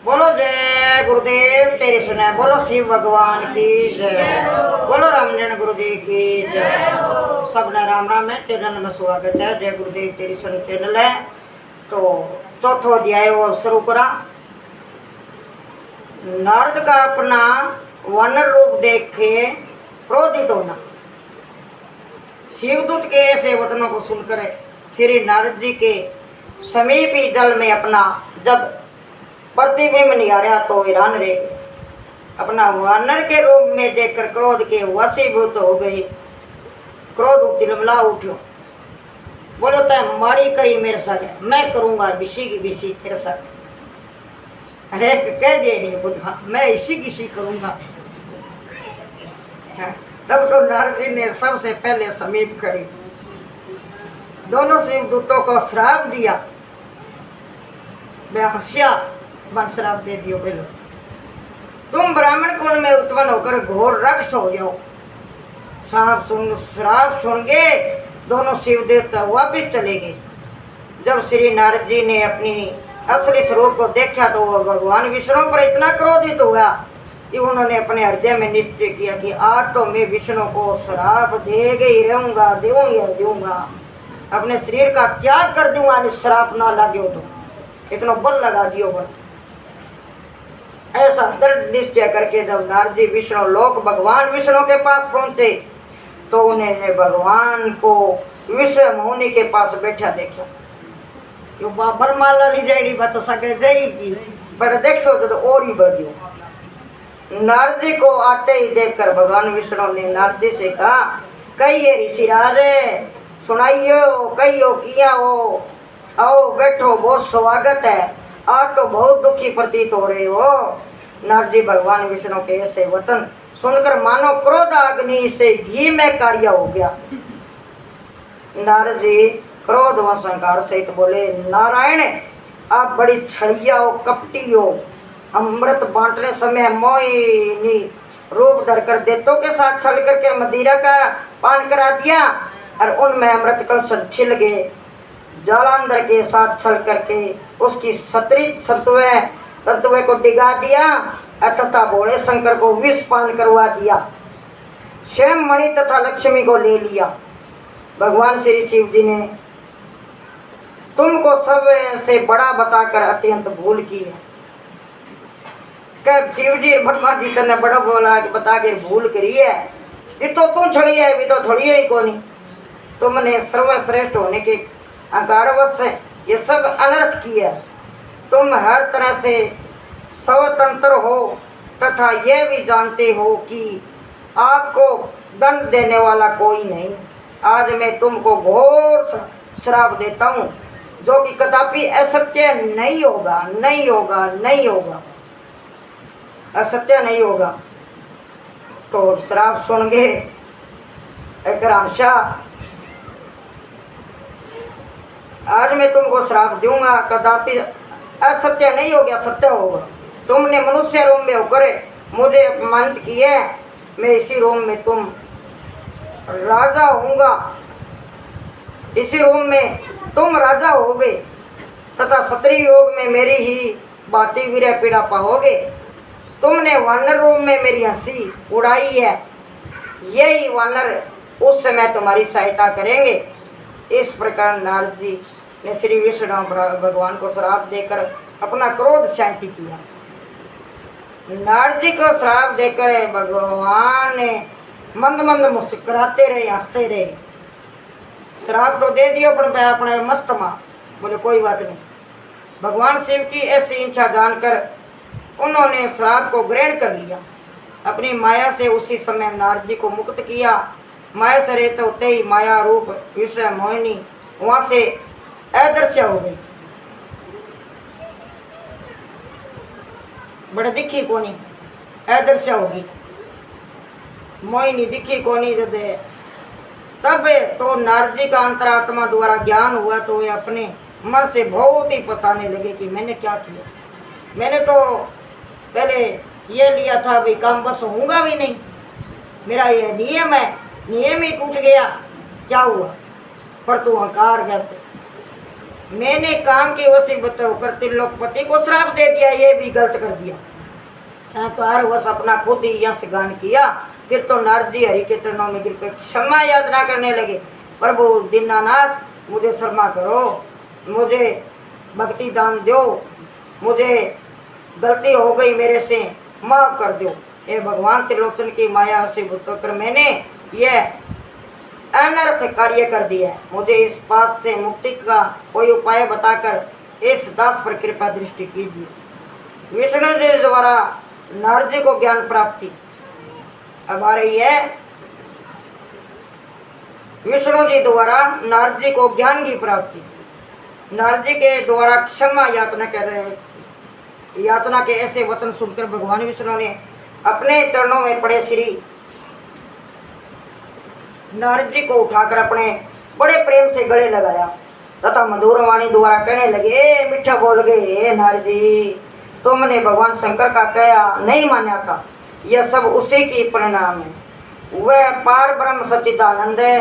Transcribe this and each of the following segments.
बोलो जय गुरुदेव तेरी सुने, बोलो शिव भगवान की जय, बोलो रामजन गुरु जी की जय। सबने राम राम है। चैनल में स्वागत है। जय गुरुदेव तेरी सुन चैनल है। तो चौथो अध्याय और शुरू करा। नारद का अपना वानर रूप देख के क्रोधित होना। शिवदूत के ऐसे वचनों को सुनकर श्री नारद जी के समीप ही जल में अपना जब प्रतिबिंब निहारा तो हैरान रह गए। अपना वानर के रूप में देखकर क्रोध के वशीभूत हो गए। क्रोध तिलमिला उठो। बोलो तय माड़ी करी मेरे साथ, मैं करूंगा विशी की विशी तेरे साथ। अरे कह दे नहीं बुद्धा, मैं इसी किसी करूंगा। तब तो नारद जी ने सबसे पहले समीप खड़ी दोनों शिवदूतों को श्राप दिया। हंसिया बन श्राप दे दियो। बोलो तुम ब्राह्मण कुल में उत्पन्न होकर घोर राक्षस हो जाओ। श्राप सुन के दोनों शिव देवता वापिस चले गए। जब श्री नारद जी ने अपनी असली स्वरूप को देखा तो वह भगवान विष्णु पर इतना क्रोधित हुआ कि उन्होंने अपने हृदय में निश्चय किया कि आज तो मैं विष्णु को श्राप देगा ही रहूंगा, दूंगा। अपने शरीर का त्याग कर दूंगा, श्राप ना लगे तो इतना बल लगा दियो बल। ऐसा दृढ़ निश्चय करके जब नारद जी विष्णु लोक भगवान विष्णु के पास पहुंचे तो उन्हें भगवान को विश्व मुनि के पास बैठा देखा। क्यों बरमाला ली जाएगी बता सके जाएगी, पर देखो तो और ही बढ़ियो। नारद जी को आते ही देखकर भगवान विष्णु ने नारद जी से कहा, कहिए ऋषिराज सुनाइयो, कहियो किया हो, आओ बैठो, बहुत स्वागत है। आज तो बहुत दुखी प्रतीत हो रहे हो। नारद जी भगवान विष्णु के ऐसे वचन सुनकर मानो क्रोध अग्नि से घी में कार्य हो गया। नारद जी क्रोध व संकार सहित बोले, नारायण आप बड़ी छड़िया हो, कपटी हो। अमृत बांटने समय मोहिनी रूप धरकर देतों के साथ छल करके मदिरा का पान करा दिया और उनमें अमृत कलश छिल गए। जालंधर के साथ छल करके उसकी सत्रित तत्व को डिगा दिया तथा भोले शंकर को विष पान करवा दिया। स्वयं मणि तथा लक्ष्मी को ले लिया। भगवान श्री शिव जी ने तुमको सब से बड़ा बताकर अत्यंत भूल की है। कब शिव जी ब्रह्मा जी ने बड़ा बोला कि बता के भूल करी है, ये तो तू छड़ी है, भी तो थोड़ी ही को नहीं। तुमने सर्वश्रेष्ठ होने के अकारवश से ये सब अनर्थ किया। तुम हर तरह से स्वतंत्र हो तथा ये भी जानते हो कि आपको दंड देने वाला कोई नहीं। आज मैं तुमको घोर श्राप देता हूँ जो कि कदापि असत्य नहीं होगा, नहीं होगा, नहीं होगा, असत्य नहीं होगा। तो श्राप सुन गए एक राशा, आज मैं तुमको श्राप दूंगा, कदापि असत्य नहीं हो गया, सत्य होगा। तुमने मनुष्य रूप में होकर मुझे अपमानित किया, मैं इसी रूप में तुम राजा होऊंगा, इसी रूप में तुम राजा होगे तथा क्षत्रिय योग में मेरी ही बाती वीर पीड़ा पाओगे। तुमने वानर रूप में मेरी हंसी उड़ाई है, यही वानर उस समय तुम्हारी सहायता करेंगे। इस प्रकार नारद जी ने श्री विष्णु भगवान को श्राप देकर अपना क्रोध शांत किया। नारद जी को श्राप देकर भगवान ने मंद मंद मुस्कुराते रहे, हंसते रहे। श्राप तो दे दियो पर अपने मस्त माँ बोले कोई बात नहीं। भगवान शिव की ऐसी इच्छा जानकर उन्होंने श्राप को ग्रहण कर लिया। अपनी माया से उसी समय नारद जी को मुक्त किया। माया से रहते होते ही माया रूप विश्व मोहिनी वहां से अदृश्य हो गई। बड़ा दिखी कोनी, अदृश्य होगी, मोहिनी दिखी कोनी। तब तो नारद जी का अंतरात्मा द्वारा ज्ञान हुआ तो वे अपने मन से बहुत ही बताने लगे कि मैंने क्या किया। मैंने तो पहले ये लिया था भाई काम बस होऊंगा भी नहीं, मेरा ये नियम है, नियम ही टूट गया, क्या हुआ। पर तू अहंकार करते मैंने काम की वसीबत होकर त्रिलोकपति को श्राप दे दिया, ये भी गलत कर दिया। तो हर वश अपना खुद ही यश गान किया। फिर तो नारद जी हरि के चरणों में गिरकर क्षमा याचना करने लगे। प्रभु दीनानाथ, मुझे क्षमा करो, मुझे भक्ति दान दो, मुझे गलती हो गई, मेरे से माफ कर दो। ये भगवान त्रिलोचन की माया से भूत होकर मैंने यह अनर्थ कार्य कर दिया है। मुझे इस पास से मुक्ति का कोई उपाय बताकर इस दास पर कृपा दृष्टि कीजिए। विष्णु जी द्वारा नारद जी को ज्ञान प्राप्ति अब आ रही है। विष्णु जी द्वारा नारद जी को ज्ञान की प्राप्ति, नारद जी के द्वारा क्षमा याचना कर रहे हैं। याचना के ऐसे वचन सुनकर भगवान विष्णु ने अपने चरणों में पड़े श्री नारद जी को उठाकर अपने बड़े प्रेम से गले लगाया तथा मधुर वाणी द्वारा कहने लगे, मीठा बोल गए, नारद जी, तुमने भगवान शंकर का कहा नहीं माना था, यह सब उसी की परिणाम है। वह पार ब्रह्म सच्चिदानंद है।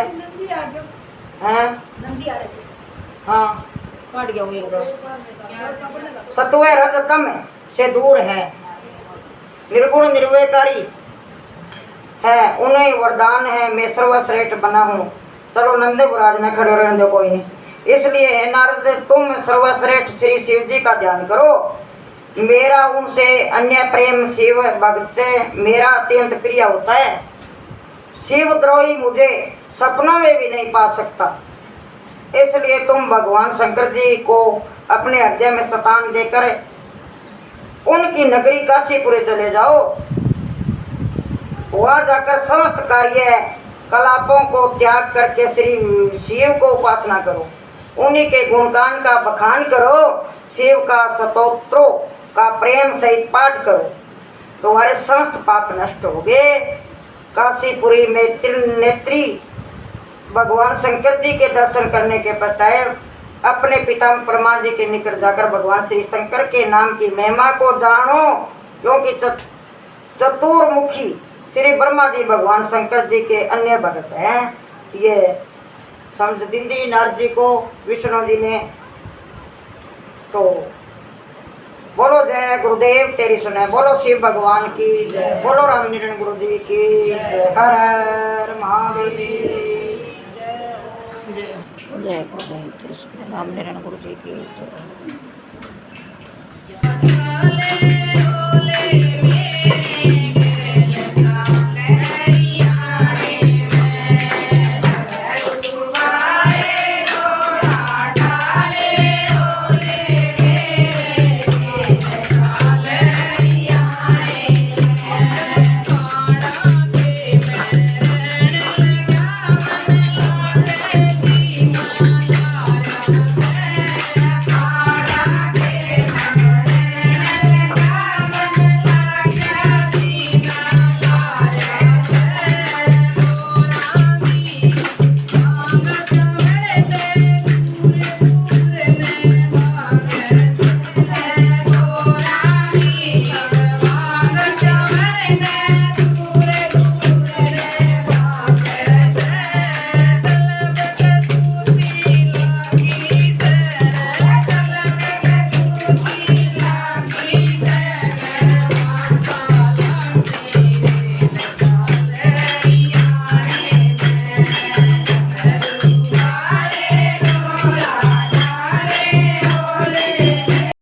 हाँ, काट गया। सत्व रजतम से दूर है, निर्गुण निर्विकारी है, उन्हें वरदान है, मैं सर्वश्रेष्ठ बना हूँ। चलो नंद बुराज न खड़े रहने दो कोई नहीं। इसलिए है नारद, तुम सर्वश्रेष्ठ श्री शिव जी का ध्यान करो। मेरा उनसे अन्य प्रेम शिव भक्त मेरा अत्यंत प्रिय होता है। शिव द्रोही मुझे सपनों में भी नहीं पा सकता। इसलिए तुम भगवान शंकर जी को अपने हृदय में स्थान देकर उनकी नगरी काशीपुर चले जाओ। वहां जाकर समस्त कार्य कलापों को त्याग करके श्री शिव को उपासना करो, उन्हीं के गुणगान का बखान करो, शिव का स्तोत्रों का प्रेम सहित पाठ करो, तुम्हारे समस्त पाप नष्ट हो गए। काशीपुरी में त्रिनेत्री भगवान शंकर जी के दर्शन करने के पश्चात अपने पिता ब्रह्मा जी के निकट जाकर भगवान श्री शंकर के नाम की महिमा को जानो, क्योंकि चतुर्मुखी श्री ब्रह्मा जी भगवान शंकर जी के अन्य भक्त हैं। ये समझ दी नारद जी को विष्णु जी ने। तो बोलो जय गुरुदेव तेरी सुने, बोलो शिव भगवान की जय, बोलो रामनारायण गुरु जी की जय, हर हर महादेव, जय गुरुदेव तेरी सुने, रामनारायण गुरु जी की जय।